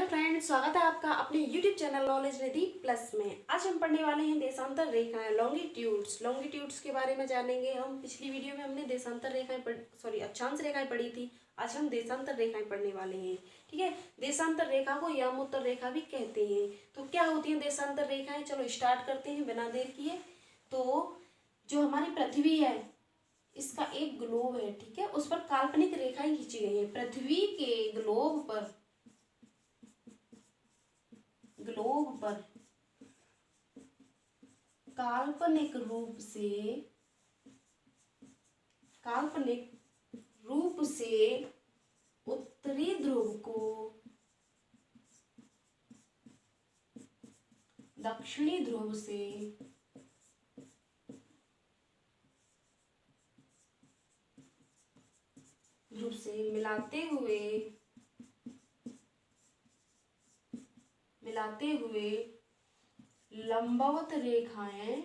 Friends, स्वागत है आपका अपने YouTube चैनल नॉलेज निधि प्लस में। आज हम पढ़ने वाले हैं देशांतर रेखाएं, लॉन्गिट्यूड्स। लॉन्गिट्यूड्स के बारे में जानेंगे हम। पिछली वीडियो में हमने देशांतर रेखाएं अक्षांश रेखाएं पढ़ी थी। आज हम देशांतर रेखाएं पढ़ने वाले हैं। ठीक है, देशांतर रेखा को यामोत्तर रेखा भी कहते हैं। तो क्या होती है देशांतर रेखाएं, चलो स्टार्ट करते हैं बिना देर किए। तो जो हमारी पृथ्वी है, इसका एक ग्लोब है, ठीक है, उस पर काल्पनिक रेखाएं खींची गई है। पृथ्वी के ग्लोब पर काल्पनिक रूप से उत्तरी ध्रुव को दक्षिणी ध्रुव से मिलाते हुए लंबवत रेखाएं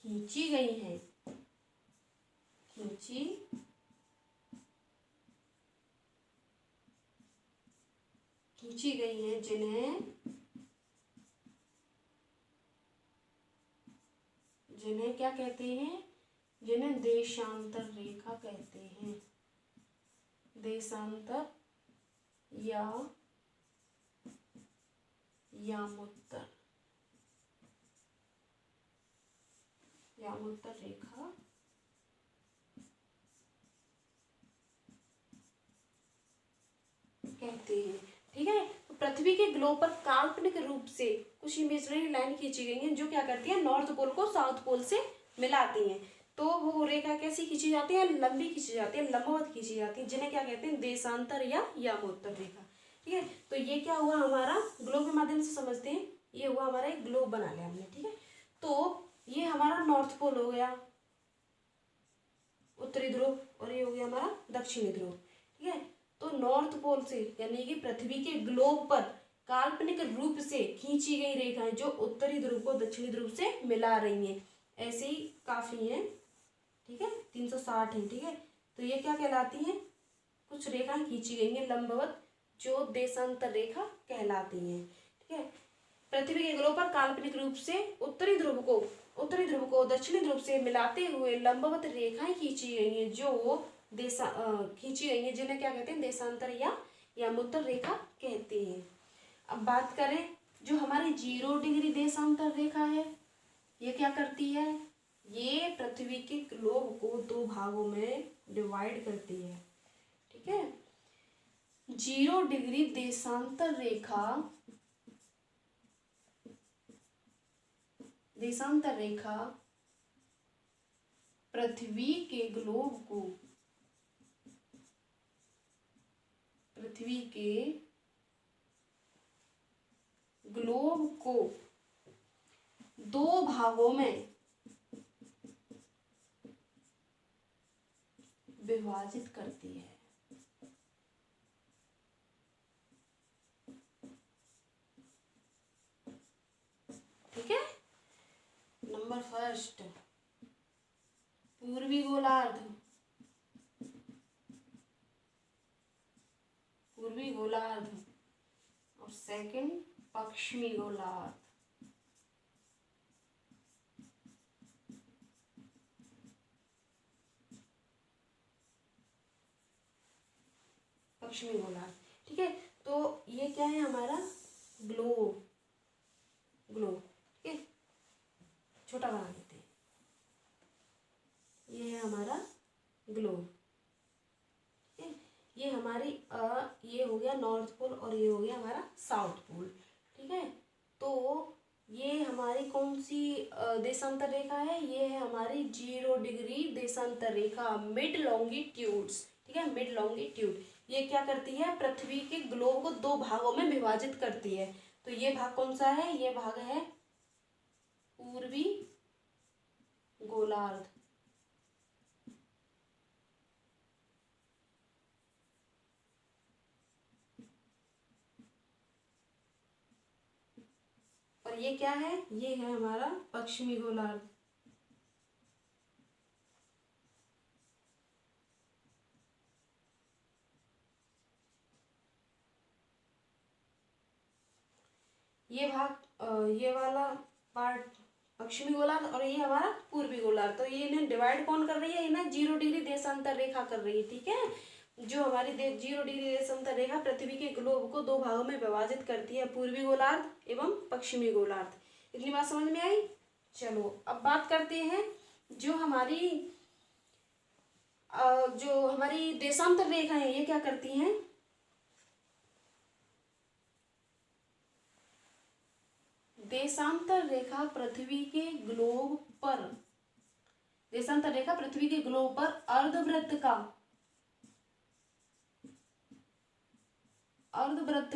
खींची गई हैं। जिन्हें क्या कहते हैं? जिन्हें देशांतर रेखा कहते हैं। देशांतर या यामोत्तर रेखा कहते हैं। ठीक है, तो पृथ्वी के ग्लोब पर काल्पनिक रूप से कुछ इमेजिनरी लाइन खींची गई हैं, जो क्या करती है? नॉर्थ पोल को साउथ पोल से मिलाती हैं। तो वो रेखा कैसी खींची जाती है? लंबी खींची जाती है, लंबवत खींची जाती है, जिन्हें क्या कहते हैं? देशांतर या यामोत्तर रेखा। ठीक है, तो ये क्या हुआ हमारा? ग्लोब के माध्यम से समझते हैं। ये हुआ हमारा एक ग्लोब बना लिया हमने। ठीक है, तो ये हमारा नॉर्थ पोल हो गया, उत्तरी ध्रुव, और ये हो गया हमारा दक्षिणी ध्रुव। ठीक है, तो नॉर्थ पोल से यानी कि पृथ्वी के ग्लोब पर काल्पनिक रूप से खींची गई रेखाएं जो उत्तरी ध्रुव को दक्षिणी ध्रुव से मिला रही हैं, ऐसे ही काफी हैं। ठीक है, 360 है। ठीक है, तो ये क्या कहलाती हैं? कुछ रेखाएं खींची गई हैं लंबवत, जो देशांतर रेखा कहलाती हैं। ठीक है, पृथ्वी के ग्लोब पर काल्पनिक रूप से उत्तरी ध्रुव को दक्षिणी ध्रुव से मिलाते हुए लंबवत रेखाएं खींची गई हैं, जो खींची गई हैं, जिन्हें क्या कहते हैं? देशांतर या यामोत्तर रेखा कहते हैं। अब बात करें, जो हमारी 0 डिग्री देशांतर रेखा है, ये क्या करती है? ये पृथ्वी के ग्लोब को 2 भागों में डिवाइड करती है। ठीक है, 0 डिग्री देशांतर रेखा पृथ्वी के ग्लोब को 2 भागों में विभाजित करती है। ठीक है, नंबर फर्स्ट पूर्वी गोलार्ध, और सेकंड पश्चिमी गोलार्ध। ठीक है, तो ये क्या है हमारा? ग्लोब। ठीक है, छोटा बना देते हैं। ये है हमारा ग्लोब। ठीक है, ये हमारी ये हो गया नॉर्थ पोल और ये हो गया हमारा साउथ पोल। ठीक है, तो ये हमारी कौन सी देशांतर रेखा है? ये है हमारी 0 डिग्री देशांतर रेखा, मिड लॉन्गिट्यूड्स। ठीक है, मिड लॉन्गिट्यूड ये क्या करती है? पृथ्वी के ग्लोब को 2 भागों में विभाजित करती है। तो ये भाग कौन सा है? ये भाग है पूर्वी गोलार्ध। और ये क्या है? ये है हमारा पश्चिमी गोलार्ध। ये भाग ये वाला पार्ट पश्चिमी गोलार्ध और ये हमारा पूर्वी गोलार्ध। तो ये इन्हें डिवाइड कौन कर रही है, इन्हें 0 डिग्री देशांतर रेखा कर रही है। ठीक है, जो हमारी 0 डिग्री देशांतर रेखा पृथ्वी के ग्लोब को 2 भागों में विभाजित करती है, पूर्वी गोलार्ध एवं पश्चिमी गोलार्ध। इतनी बात समझ में आई। चलो अब बात करते हैं जो हमारी देशांतर रेखा है, ये क्या करती हैं। देशांतर रेखा पृथ्वी के ग्लोब पर, देशांतर रेखा पृथ्वी के ग्लोब पर अर्धवृत्त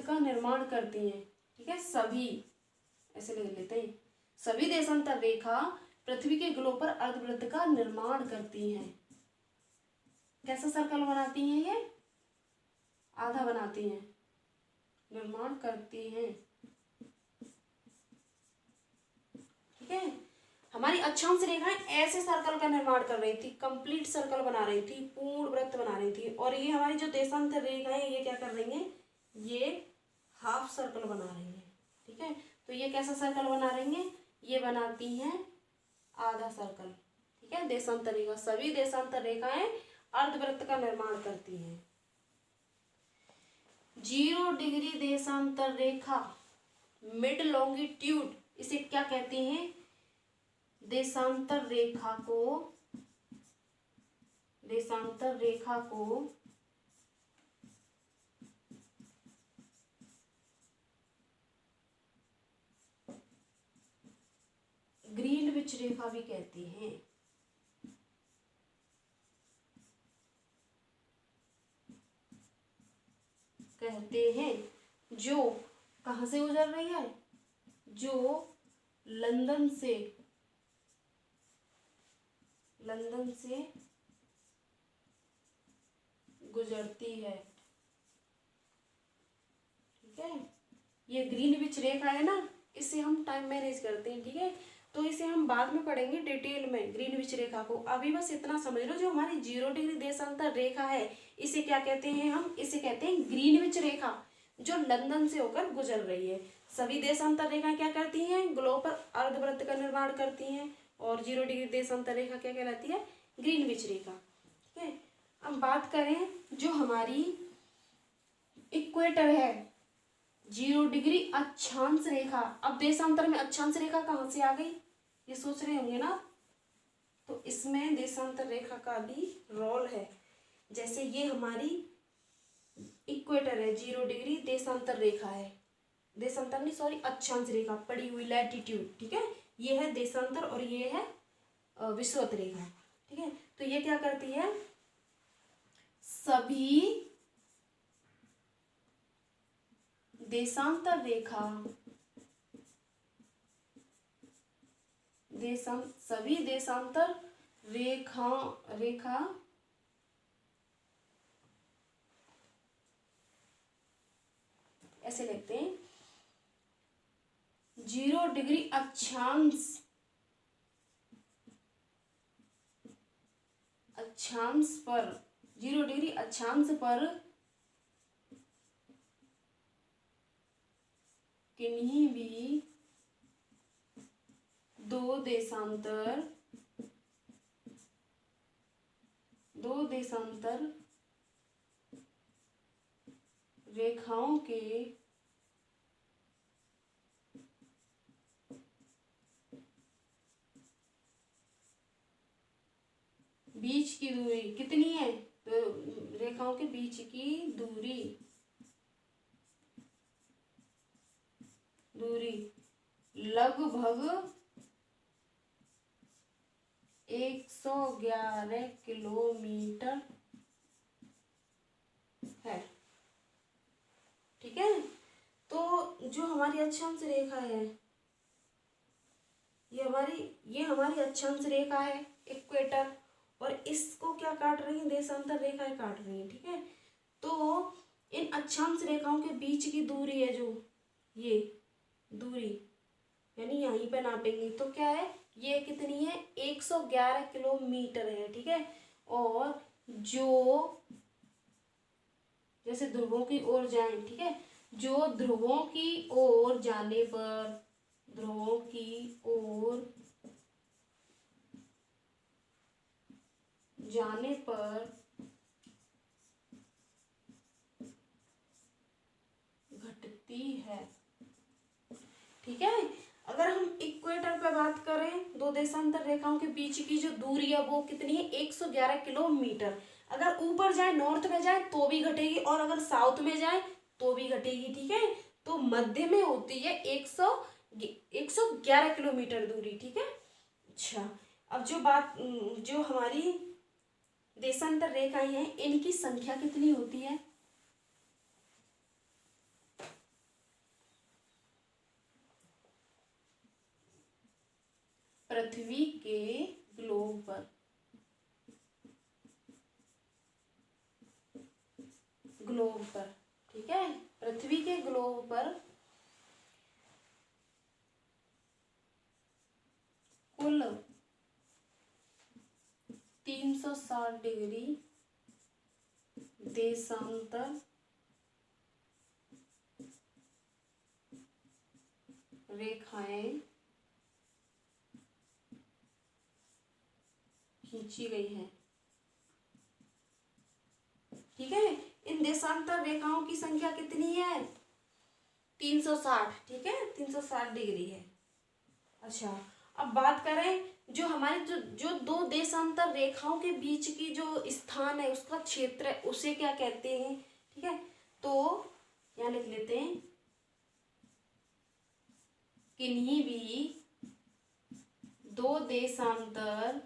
का निर्माण करती हैं। ठीक है, सभी ऐसे लिख लेते हैं, सभी देशांतर रेखा पृथ्वी के ग्लोब पर अर्धवृत्त का निर्माण करती हैं। कैसा सर्कल बनाती हैं ये, आधा बनाती हैं, निर्माण करती हैं। ठीक है, हमारी अक्षांश रेखाएं ऐसे सर्कल का निर्माण कर रही थी, कंप्लीट सर्कल बना रही थी, पूर्ण वृत्त बना रही थी। और ये हमारी जो देशांतर रेखाएं ये क्या कर रही हैं, ये हाफ सर्कल बना रही हैं। ठीक है, तो ये कैसा सर्कल बना रही हैं, ये बनाती हैं आधा सर्कल। ठीक है, देशांतर रेखा, सभी देशांतर रेखाएं अर्धवृत्त का निर्माण करती हैं। 0 डिग्री देशांतर रेखा मिड लॉन्गिट्यूड, इसे क्या कहते हैं, देशांतर रेखा को ग्रीनविच रेखा भी कहते हैं। जो कहाँ से गुजर रही है, जो लंदन से गुजरती है। ठीक है, ये ग्रीनविच रेखा है ना, इससे हम टाइम मैनेज करते हैं। ठीक है, तो इसे हम बाद में पढ़ेंगे डिटेल में ग्रीनविच रेखा को। अभी बस इतना समझ लो, जो हमारी 0 डिग्री देशांतर रेखा है इसे क्या कहते हैं, हम इसे कहते हैं ग्रीनविच रेखा, जो लंदन से होकर गुजर रही है। सभी देशांतर रेखाएं क्या करती हैं, ग्लोब पर अर्धवृत्त का निर्माण करती हैं। और 0 डिग्री देशांतर रेखा क्या कहलाती है, ग्रीनविच रेखा। ठीक है, अब बात करें जो हमारी इक्वेटर है, 0 डिग्री अक्षांश रेखा। अब देशांतर में अक्षांश रेखा कहाँ से आ गई, ये सोच रहे होंगे ना, तो इसमें देशांतर रेखा का भी रोल है। जैसे ये हमारी इक्वेटर है, 0 डिग्री देशांतर रेखा है, देशांतर नहीं सॉरी अक्षांश रेखा पड़ी हुई लैटिट्यूड। ठीक है, ये है देशांतर और ये है विषुवत रेखा। ठीक है, तो ये क्या करती है, सभी देशांतर रेखा सभी देशांतर रेखा ऐसे लिखते हैं, 0 डिग्री अक्षांश पर 0 डिग्री अक्षांश पर किन्हीं भी दो देशांतर रेखाओं के बीच की दूरी कितनी है, तो रेखाओं के बीच की दूरी लगभग 111 किलोमीटर है। ठीक है, तो जो हमारी अक्षांश रेखा है, ये हमारी अक्षांश रेखा है इक्वेटर, और इसको क्या काट रही है, देशांतर रेखाएं काट रही है। ठीक है, तो इन अक्षांश रेखाओं के बीच की दूरी है, जो ये दूरी यानी यहीं पे नापेंगे तो क्या है, ये कितनी है, 111 किलोमीटर है। ठीक है, और जो जैसे ध्रुवों की ओर जाएं, ठीक है, जो ध्रुवों की ओर जाने पर, ध्रुवों की ओर जाने पर घटती है। ठीक है, अगर हम इक्वेटर पे बात करें, दो देशांतर रेखाओं के बीच की जो दूरी है वो कितनी है, 111 किलोमीटर। अगर ऊपर जाए, नॉर्थ में जाए तो भी घटेगी, और अगर साउथ में जाए तो भी घटेगी। ठीक है, तो मध्य में होती है 111 किलोमीटर दूरी। ठीक है, अच्छा, अब जो हमारी देशांतर रेखाएं हैं, इनकी संख्या कितनी होती है? पृथ्वी के ग्लोब पर, ग्लोब पर, ठीक है, पृथ्वी के ग्लोब पर कुल 360 डिग्री देशांतर रेखाएं खींची गई हैं। ठीक है, इन देशांतर रेखाओं की संख्या कितनी है? 360। ठीक है, 360 डिग्री है। अच्छा, अब बात करें जो हमारे जो दो देशांतर रेखाओं के बीच की जो स्थान है, उसका क्षेत्र है, उसे क्या कहते हैं? ठीक है, तो यहाँ लिख लेते हैं, किन्हीं भी दो देशांतर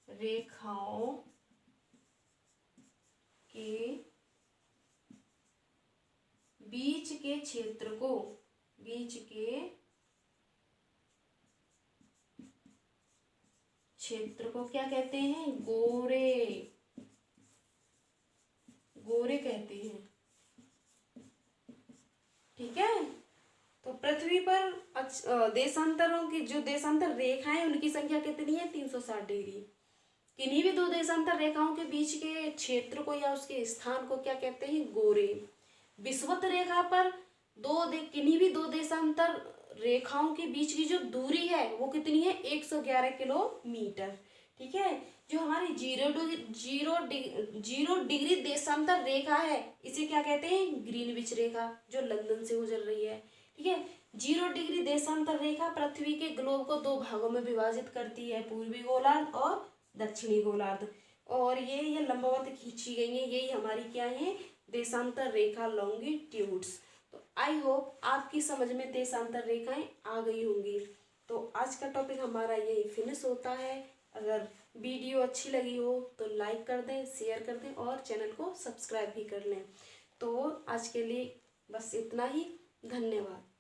रेखाओं के बीच के क्षेत्र को क्या कहते हैं? गोरे कहते हैं। ठीक है, तो पृथ्वी पर देशांतरों की जो देशांतर रेखाएं, उनकी संख्या कितनी है? 360 डिग्री। किन्हीं भी दो देशांतर रेखाओं के बीच के क्षेत्र को या उसके स्थान को क्या कहते हैं? गोरे। विषुवत रेखा पर किन्हीं भी दो देशांतर रेखाओं के बीच की जो दूरी है वो कितनी है? 111 किलोमीटर। ठीक है, जो हमारी जीरो डिग्री देशांतर रेखा है, इसे क्या कहते हैं? ग्रीनविच रेखा, जो लंदन से गुजर रही है। ठीक है, 0 डिग्री देशांतर रेखा पृथ्वी के ग्लोब को दो भागों में विभाजित करती है, पूर्वी गोलार्ध और दक्षिणी गोलार्ध। और ये लंबवत खींची गई है, यही हमारी क्या है? देशांतर रेखा, लॉन्गिट्यूड्स। तो आई होप आपकी समझ में देशांतर रेखाएं आ गई होंगी। तो आज का टॉपिक हमारा यही फिनिश होता है। अगर वीडियो अच्छी लगी हो तो लाइक कर दें, शेयर कर दें और चैनल को सब्सक्राइब भी कर लें। तो आज के लिए बस इतना ही। धन्यवाद।